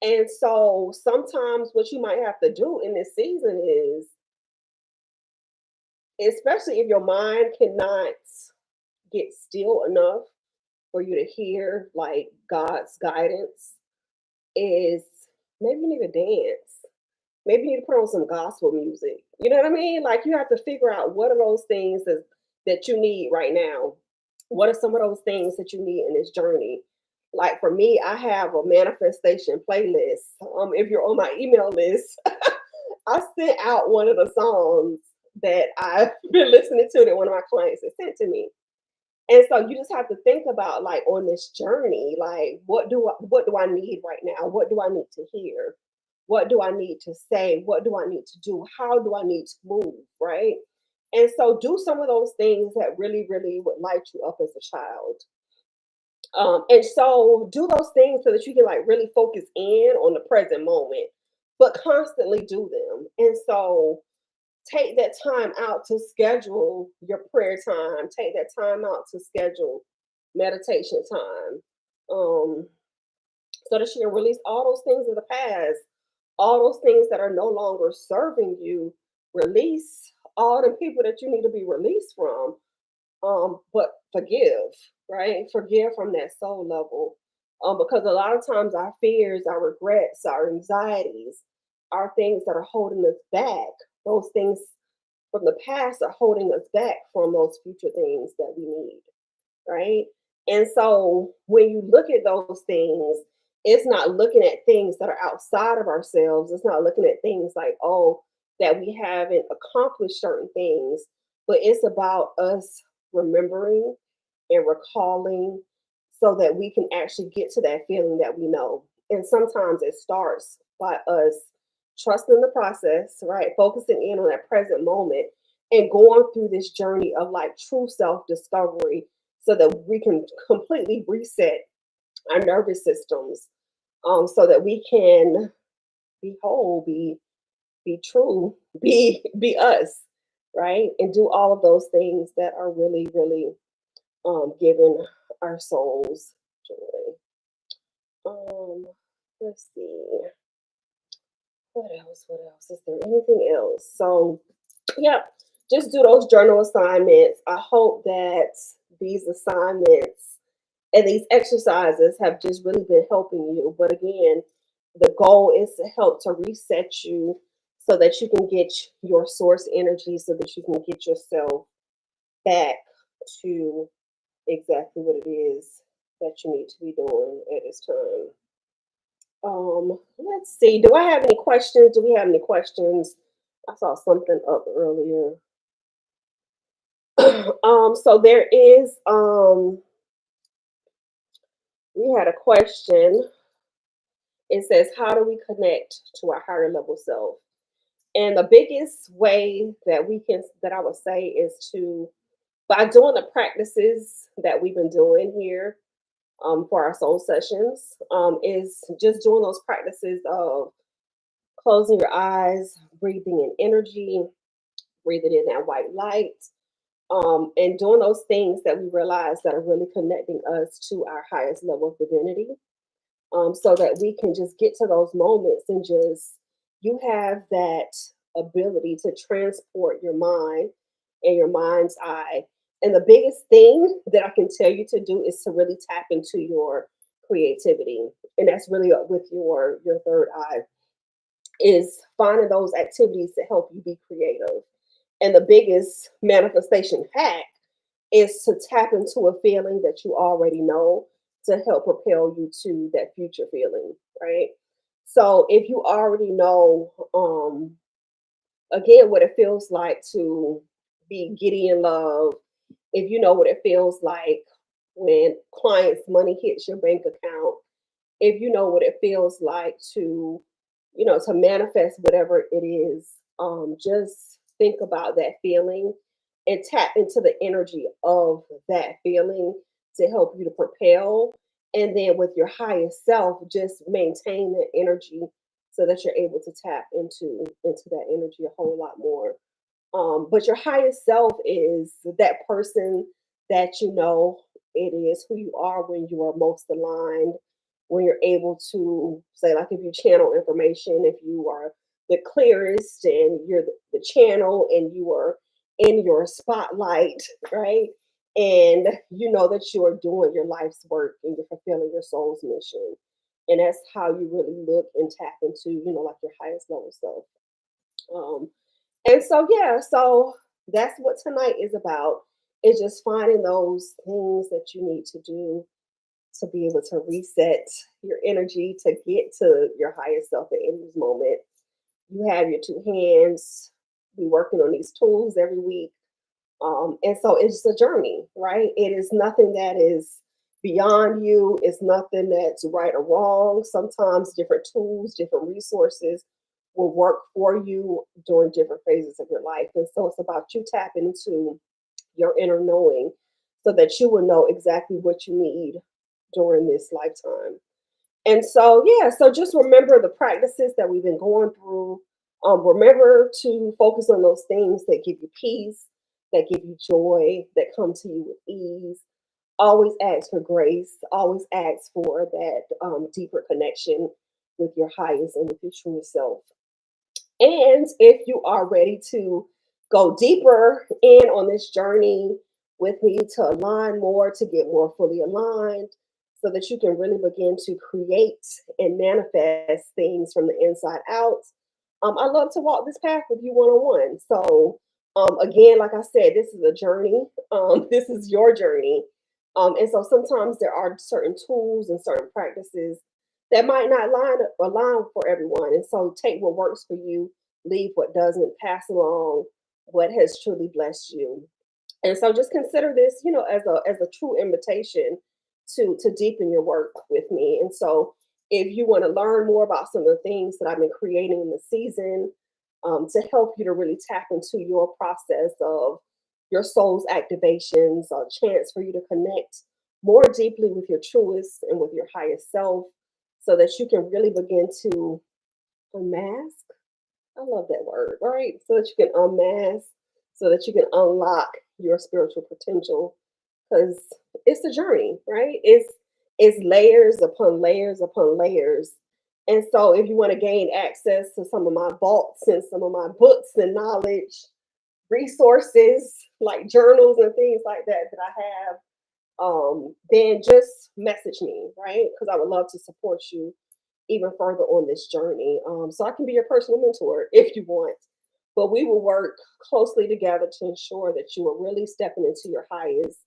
And so sometimes what you might have to do in this season is, especially if your mind cannot get still enough for you to hear like God's guidance, is maybe you need to dance. Maybe you need to put on some gospel music. You know what I mean? Like you have to figure out what are those things that you need right now. What are some of those things that you need in this journey? Like for me, I have a manifestation playlist. If you're on my email list, I sent out one of the songs that I've been listening to that one of my clients has sent to me. And so you just have to think about like on this journey, like what do I need right now? What do I need to hear? What do I need to say? What do I need to do? How do I need to move? Right. And so do some of those things that really, really would light you up as a child. And so do those things so that you can like really focus in on the present moment, but constantly do them. And so take that time out to schedule your prayer time. Take that time out to schedule meditation time. Um, so that you can release all those things of the past, all those things that are no longer serving you. Release all the people that you need to be released from. But forgive, right? Forgive from that soul level. Because a lot of times our fears, our regrets, our anxieties are things that are holding us back. Those things from the past are holding us back from those future things that we need, right? And so when you look at those things, it's not looking at things that are outside of ourselves. It's not looking at things like, oh, that we haven't accomplished certain things, but it's about us remembering and recalling so that we can actually get to that feeling that we know. And sometimes it starts by us trusting the process, right? Focusing in on that present moment and going through this journey of like true self discovery so that we can completely reset our nervous systems, so that we can be whole, be true, be us, right? And do all of those things that are really, really giving our souls joy. Let's see. What else? What else? Is there anything else? So, yeah, just do those journal assignments. I hope that these assignments and these exercises have just really been helping you. But again, the goal is to help to reset you so that you can get your source energy, so that you can get yourself back to exactly what it is that you need to be doing at this time. Let's see. Do I have any questions? Do we have any questions? I saw something up earlier. So there is we had a question. It says, how do we connect to our higher level self? And the biggest way that I would say is to by doing the practices that we've been doing here, for our soul sessions, is just doing those practices of closing your eyes, breathing in energy, breathing in that white light, and doing those things that we realize that are really connecting us to our highest level of divinity, so that we can just get to those moments and just you have that ability to transport your mind and your mind's eye. And the biggest thing that I can tell you to do is to really tap into your creativity, and that's really with your third eye, is finding those activities to help you be creative. And the biggest manifestation hack is to tap into a feeling that you already know to help propel you to that future feeling, right? So if you already know, again, what it feels like to be giddy in love, if you know what it feels like when clients' money hits your bank account, if you know what it feels like to, to manifest whatever it is, just think about that feeling and tap into the energy of that feeling to help you to propel. And then with your highest self, just maintain that energy so that you're able to tap into that energy a whole lot more. But your highest self is that person that you know it is who you are when you are most aligned, when you're able to say, like, if you channel information, if you are the clearest and you're the channel and you are in your spotlight, right? And you know that you are doing your life's work and you're fulfilling your soul's mission. And that's how you really look and tap into, like your highest level self. Um, and so, yeah, so that's what tonight is about. Is just finding those things that you need to do to be able to reset your energy to get to your highest self at any moment. You have your two hands. We working on these tools every week. And so it's a journey, right? It is nothing that is beyond you. It's nothing that's right or wrong. Sometimes different tools, different resources will work for you during different phases of your life. And so it's about you tapping into your inner knowing so that you will know exactly what you need during this lifetime. And so, yeah, so just remember the practices that we've been going through. Remember to focus on those things that give you peace, that give you joy, that come to you with ease. Always ask for grace. Always ask for that deeper connection with your highest and with your true self. And if you are ready to go deeper in on this journey with me to align more, to get more fully aligned, so that you can really begin to create and manifest things from the inside out, I love to walk this path with you one on one. So, again, like I said, this is a journey. This is your journey. And so sometimes there are certain tools and certain practices that might not align for everyone. And so take what works for you, leave what doesn't, pass along what has truly blessed you. And so just consider this, as a true invitation to deepen your work with me. And so if you want to learn more about some of the things that I've been creating in the season, to help you to really tap into your process of your soul's activations, a chance for you to connect more deeply with your truest and with your highest self so that you can really begin to unmask. I love that word, right? So that you can unmask, so that you can unlock your spiritual potential. Because it's a journey, right? It's layers upon layers upon layers. And so if you want to gain access to some of my vaults and some of my books and knowledge, resources like journals and things like that I have, then just message me, right? Because I would love to support you even further on this journey. So I can be your personal mentor if you want. But we will work closely together to ensure that you are really stepping into your highest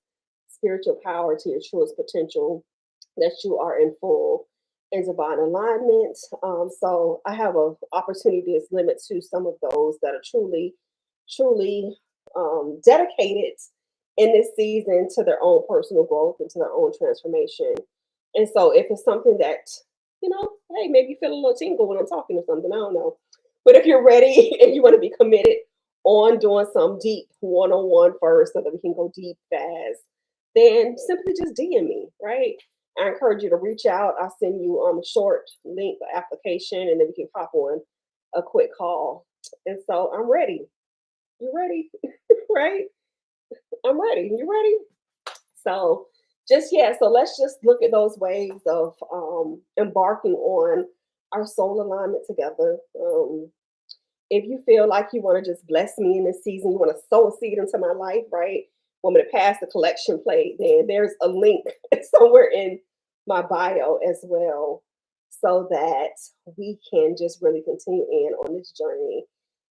spiritual power, to your truest potential, that you are in full and divine alignment. So I have an opportunity to limit to some of those that are truly dedicated in this season to their own personal growth and to their own transformation. And so if it's something that, hey, maybe you feel a little tingle when I'm talking or something, I don't know. But if you're ready and you want to be committed on doing some deep one-on-one first so that we can go deep fast, then simply just DM me, right? I encourage you to reach out. I'll send you a short link application and then we can pop on a quick call. And so I'm ready. You ready? Right? I'm ready. You ready? So just yeah, so let's just look at those ways of embarking on our soul alignment together. If you feel like you want to just bless me in this season, you want to sow a seed into my life, right? Want me to pass the collection plate, then there's a link somewhere in my bio as well, so that we can just really continue in on this journey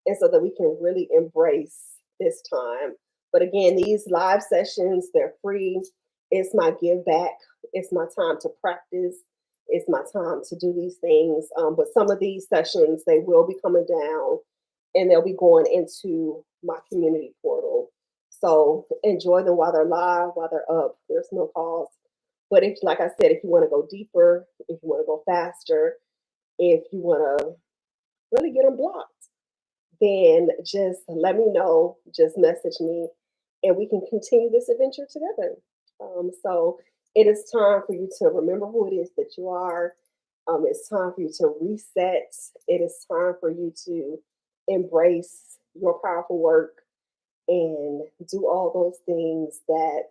and so that we can really embrace this time. But again, these live sessions, they're free. It's my give back. It's my time to practice. it's my time to do these things. But some of these sessions, they will be coming down and they'll be going into my community portal. So enjoy them while they're live, while they're up. There's no cost. But if, like I said, if you want to go deeper, if you want to go faster, if you want to really get them blocked, then just let me know. Just message me, and we can continue this adventure together. So it is time for you to remember who it is that you are. It's time for you to reset. It is time for you to embrace your powerful work and do all those things that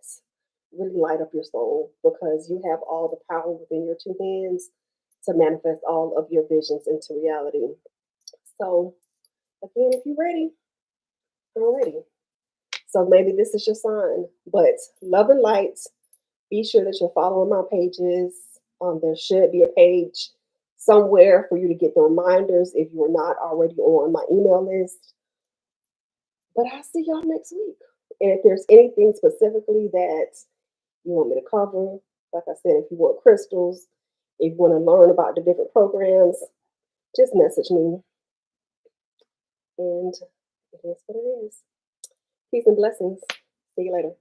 really light up your soul, because you have all the power within your two hands to manifest all of your visions into reality. So, again, if you're ready, I'm ready. So maybe this is your sign. But love and light, be sure that you're following my pages. There should be a page somewhere for you to get the reminders if you're not already on my email list. But I'll see y'all next week. And if there's anything specifically that you want me to cover, like I said, if you want crystals, if you want to learn about the different programs, just message me. And it is what it is. Peace and blessings. See you later.